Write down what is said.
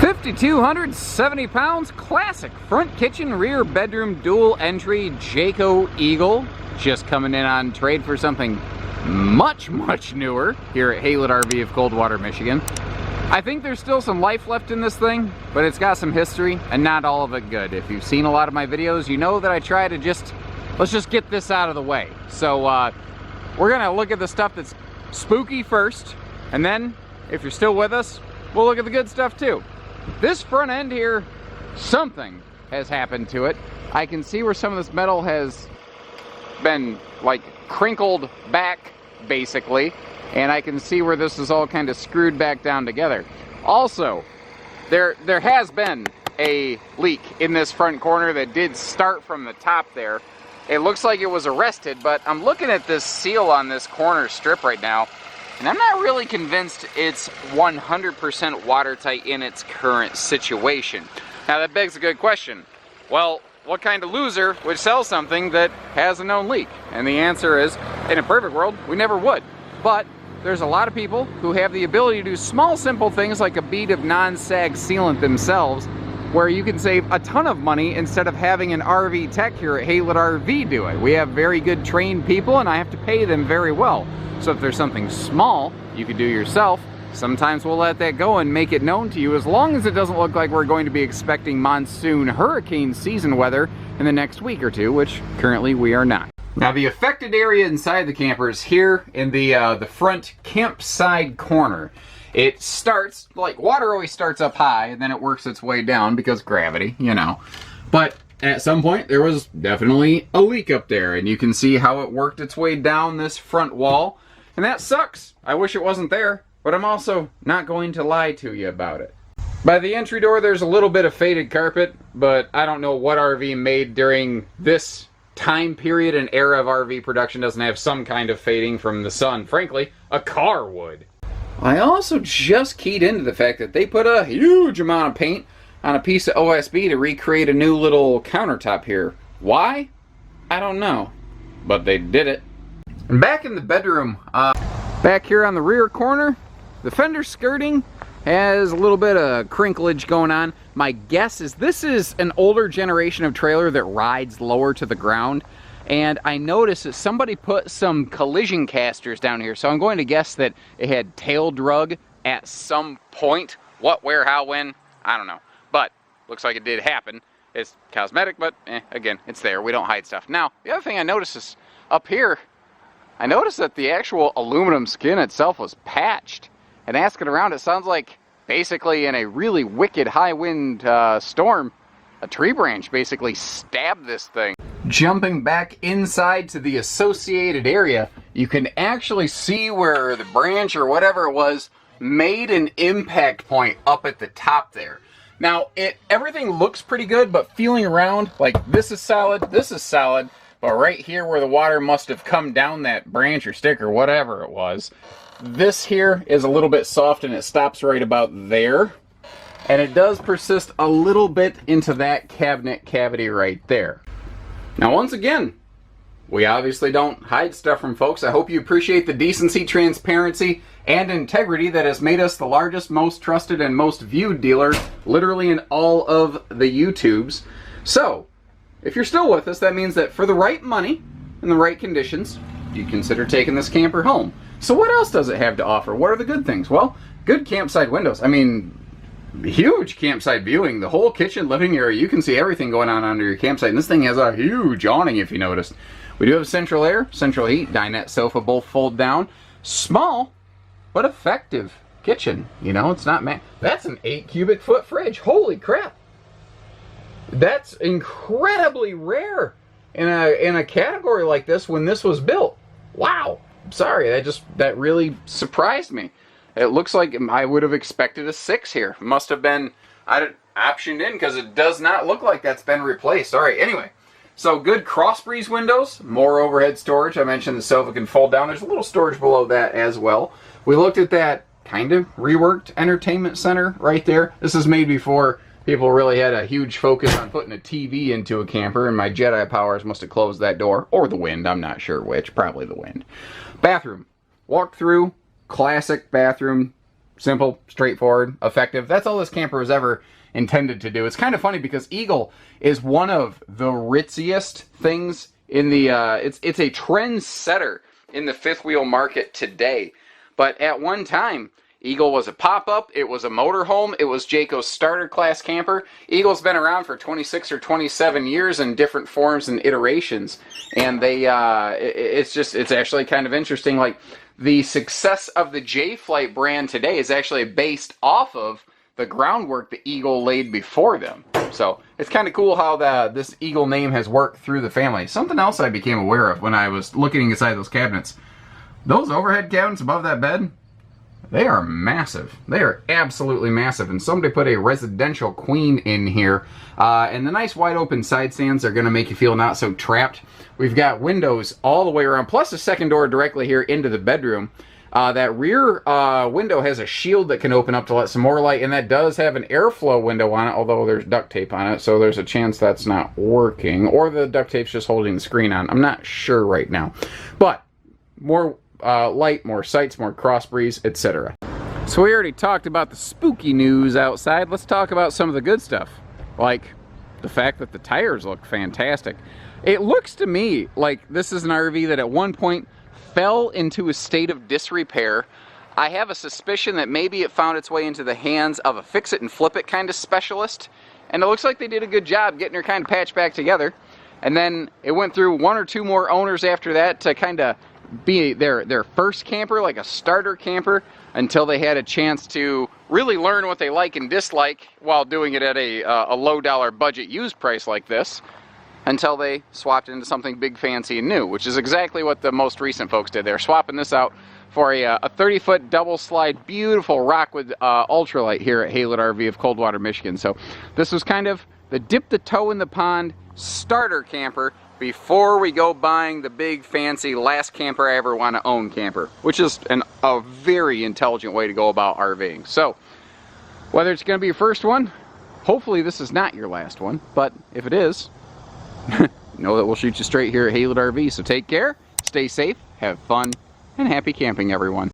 5,270 pounds, classic front kitchen, rear bedroom, dual entry Jayco Eagle. Just coming in on trade for something much newer here at Haylett RV of Coldwater, Michigan. I think there's still some life left in this thing, but it's got some history and not all of it good. If you've seen a lot of my videos, you know that I try to let's just get this out of the way. So we're gonna look at the stuff that's spooky first, and then if you're still with us, we'll look at the good stuff too. This front end here, something has happened to it. I can see where some of this metal has been like crinkled back basically, and I can see where this is all kind of screwed back down together. Also, there has been a leak in this front corner that did start from the top there. It looks like it was arrested, but I'm looking at this seal on this corner strip right now, and I'm not really convinced it's 100% watertight in its current situation. Now that begs a good question. Well, what kind of loser would sell something that has a known leak? And the answer is, in a perfect world, we never would. But there's a lot of people who have the ability to do small, simple things like a bead of non-sag sealant themselves, where you can save a ton of money instead of having an RV tech here at Haylett RV do it. We have very good trained people, and I have to pay them very well. So if there's something small you could do yourself, sometimes we'll let that go and make it known to you, as long as it doesn't look like we're going to be expecting monsoon hurricane season weather in the next week or two, which currently we are not. Now the affected area inside the camper is here in the front campside corner. It starts, like water always starts up high and then it works its way down because gravity, you know. But at some point there was definitely a leak up there, and you can see how it worked its way down this front wall. And that sucks. I wish it wasn't there, but I'm also not going to lie to you about it. By the entry door there's a little bit of faded carpet, but I don't know what RV made during this time period and era of RV production doesn't have some kind of fading from the sun. Frankly, a car would. I also just keyed into the fact that they put a huge amount of paint on a piece of OSB to recreate a new little countertop here. Why? I don't know, but they did it. And back in the bedroom, back here on the rear corner, the fender skirting has a little bit of crinklage going on. My guess is this is an older generation of trailer that rides lower to the ground. And I noticed that somebody put some collision casters down here. So I'm going to guess that it had tail drug at some point. What, where, how, when, I don't know. But looks like it did happen. It's cosmetic, but again, it's there. We don't hide stuff. Now, the other thing I noticed is up here, I noticed that the actual aluminum skin itself was patched. And asking around, it sounds like basically in a really wicked high wind storm, a tree branch basically stabbed this thing. Jumping back inside to the associated area, you can actually see where the branch or whatever it was made an impact point up at the top there. Now, everything looks pretty good, but feeling around, like this is solid, but right here where the water must have come down that branch or stick or whatever it was, this here is a little bit soft and it stops right about there. And it does persist a little bit into that cabinet cavity right there. Now once again, we obviously don't hide stuff from folks. I hope you appreciate the decency, transparency, and integrity that has made us the largest, most trusted, and most viewed dealer literally in all of the YouTubes. So, if you're still with us, that means that for the right money and the right conditions, you consider taking this camper home. So what else does it have to offer? What are the good things? Well, good campsite windows. I mean, huge campsite viewing. The whole kitchen, living area, you can see everything going on under your campsite. And this thing has a huge awning, if you noticed. We do have central air, central heat, dinette, sofa, both fold down. Small, but effective kitchen. You know, it's not that's an 8 cubic foot fridge. Holy crap. That's incredibly rare in a category like this when this was built. Wow. Sorry, that really surprised me. It looks like I would have expected a 6 here. Must have been optioned in because it does not look like that's been replaced. All right, anyway. So good cross breeze windows, more overhead storage. I mentioned the sofa can fold down. There's a little storage below that as well. We looked at that kind of reworked entertainment center right there. This is made before people really had a huge focus on putting a TV into a camper, and my Jedi powers must have closed that door. Or the wind, I'm not sure which. Probably the wind. Bathroom. Walk through. Classic bathroom. simple, straightforward, effective. That's all this camper was ever intended to do. It's kind of funny because Eagle is one of the ritziest things in the, it's a trendsetter in the fifth wheel market today. But at one time, Eagle was a pop-up, it was a motorhome, it was Jayco's starter class camper. Eagle's been around for 26 or 27 years in different forms and iterations. And they, it's actually kind of interesting. Like, the success of the J-Flight brand today is actually based off of the groundwork that Eagle laid before them. So it's kind of cool how this Eagle name has worked through the family. Something else I became aware of when I was looking inside those cabinets. Those overhead cabinets above that bed, they are massive. They are absolutely massive. And somebody put a residential queen in here. And the nice wide open side stands are going to make you feel not so trapped. We've got windows all the way around, plus a second door directly here into the bedroom. That rear window has a shield that can open up to let some more light, and that does have an airflow window on it, although there's duct tape on it, so there's a chance that's not working, or the duct tape's just holding the screen on. I'm not sure right now. But more light, more sights, more cross breeze, etc. So we already talked about the spooky news outside. Let's talk about some of the good stuff, like the fact that the tires look fantastic. It looks to me like this is an RV that at one point fell into a state of disrepair. I have a suspicion that maybe it found its way into the hands of a fix-it-and-flip-it kind of specialist, and it looks like they did a good job getting her kind of patched back together. And then it went through one or two more owners after that to kind of be their first camper, like a starter camper, until they had a chance to really learn what they like and dislike while doing it at a low-dollar budget used price like this, until they swapped into something big, fancy, and new, which is exactly what the most recent folks did. They're swapping this out for a 30-foot double slide, beautiful Rockwood ultralight here at Haylett RV of Coldwater, Michigan. So this was kind of the dip the toe in the pond starter camper before we go buying the big, fancy, last camper I ever want to own camper, which is a very intelligent way to go about RVing. So whether it's going to be your first one, hopefully this is not your last one, but if it is, know that we'll shoot you straight here at Haylett RV. So take care, stay safe, have fun, and happy camping, everyone.